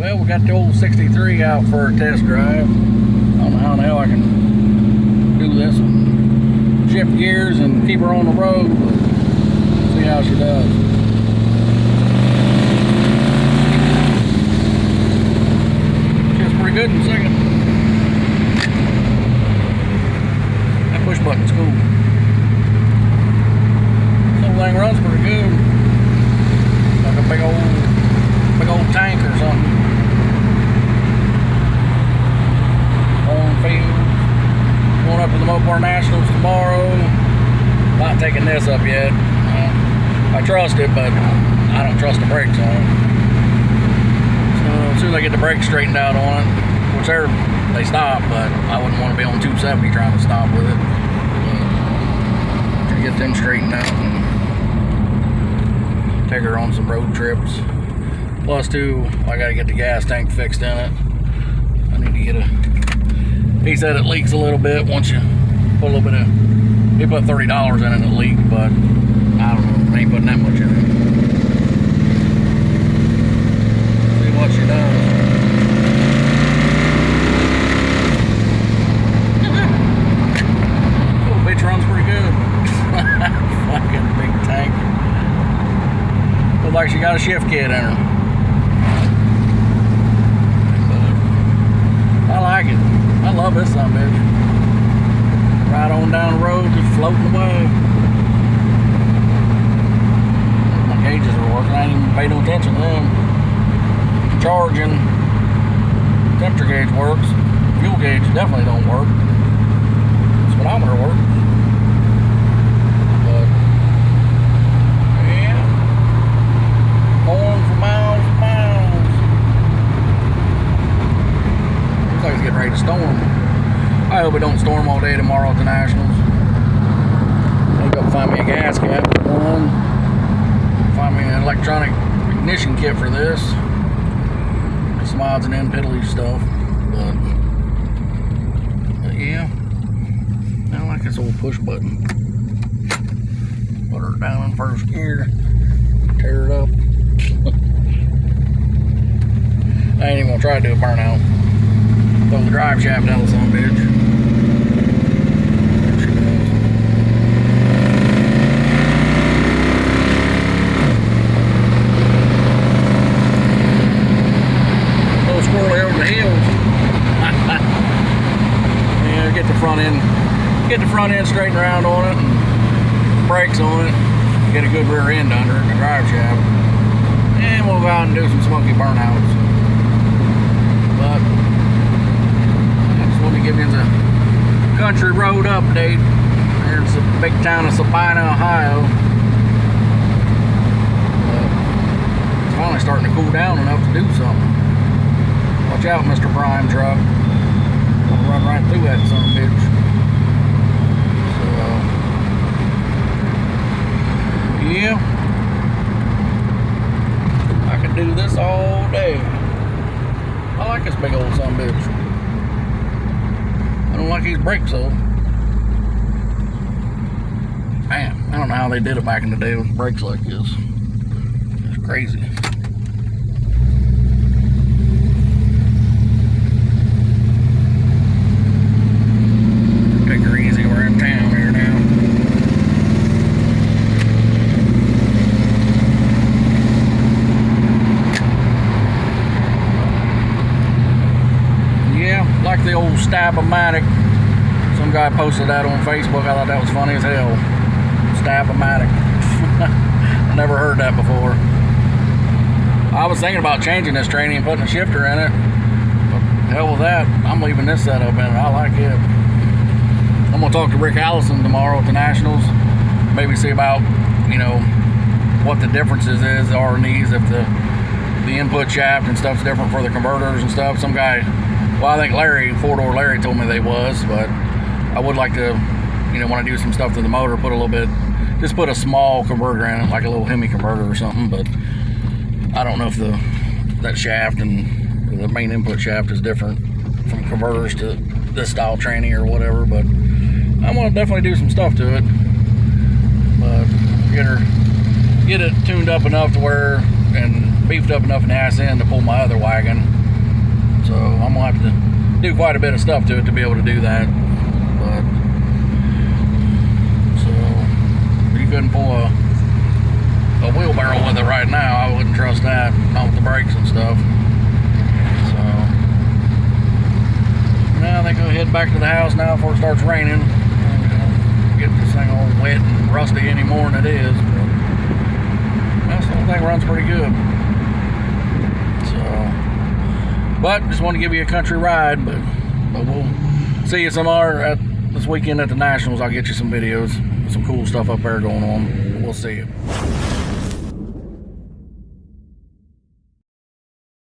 Well, we got the old 63 out for a test drive. I don't know how the hell I can do this and shift gears and keep her on the road, but see how she does. She's pretty good in a second. That push button's cool. This whole thing runs pretty good. Like a big old tank or something. On field. Going up to the Mopar Nationals tomorrow. Not taking this up yet. I trust it, but I don't trust the brakes on it. So as soon as I get the brakes straightened out on it, which they stop, but I wouldn't want to be on 270 trying to stop with it. To get them straightened out and take her on some road trips. Plus too, I gotta get the gas tank fixed in it. I need to get a, he said it leaks a little bit once you put a little bit of, he put $30 in it and it leaked, but I don't know, I ain't putting that much in it. See what she does. Oh, bitch runs pretty good. Fucking big tank. Looks like she got a shift kit in her. I like it. I love this son of a bitch. Right on down the road, just floating away. My gauges are working. I ain't even paid no attention to them. Charging. Temperature gauge works. Fuel gauge definitely don't work. Speedometer works. But yeah, going for miles and miles. Looks like it's getting ready to storm. I hope it don't storm all day tomorrow at the Nationals. I'll go find me a gas cap for one. Find me an electronic ignition kit for this. Some odds and end piddly stuff. But yeah. I like this old push button. Put her down in first gear. Tear it up. I ain't even gonna try to do a burnout. Throw the drive shaft out of some bitch. There she goes. Little squirrely over the hills. Yeah, get the front end straightened around on it and brakes on it. Get a good rear end under it and the drive shaft. And we'll go out and do some smoky burnouts. But to give you the country road update. There's the big town of Sabina, Ohio. It's finally starting to cool down enough to do something. Watch out, Mr. Prime truck. I'll run right through that son of a bitch. So, yeah. I could do this all day. I like this big old son of a bitch. I don't like these brakes though. Man, I don't know how they did it back in the day with brakes like this. It's crazy. Take her easy, we're in town here now. Yeah, like the old Stab-O-Matic. Some guy posted that on Facebook. I thought that was funny as hell. Stab-O-Matic. I never heard that before. I was thinking about changing this training and putting a shifter in it. But hell with that. I'm leaving this setup in it. I like it. I'm going to talk to Rick Allison tomorrow at the Nationals. Maybe see about, you know, what the differences are in these. If the input shaft and stuff's different for the converters and stuff. Some guy, well, I think Larry, four-door Larry told me they was, but I would like to, you know, want to do some stuff to the motor, put a little bit, just put a small converter in it, like a little Hemi converter or something, but I don't know if that shaft and the main input shaft is different from converters to this style training or whatever, but I want to definitely do some stuff to it. But get it tuned up enough to where, and beefed up enough in the ass end to pull my other wagon. So I'm gonna have to do quite a bit of stuff to it to be able to do that. But so you couldn't pull a wheelbarrow with it right now. I wouldn't trust that, not with the brakes and stuff. So now I think I'll head back to the house now before it starts raining. Get this thing all wet and rusty any more than it is. But that's the whole thing runs pretty good. So, but just want to give you a country ride. But we'll see you some more at this weekend at the Nationals. I'll get you some videos, some cool stuff up there going on. We'll see you.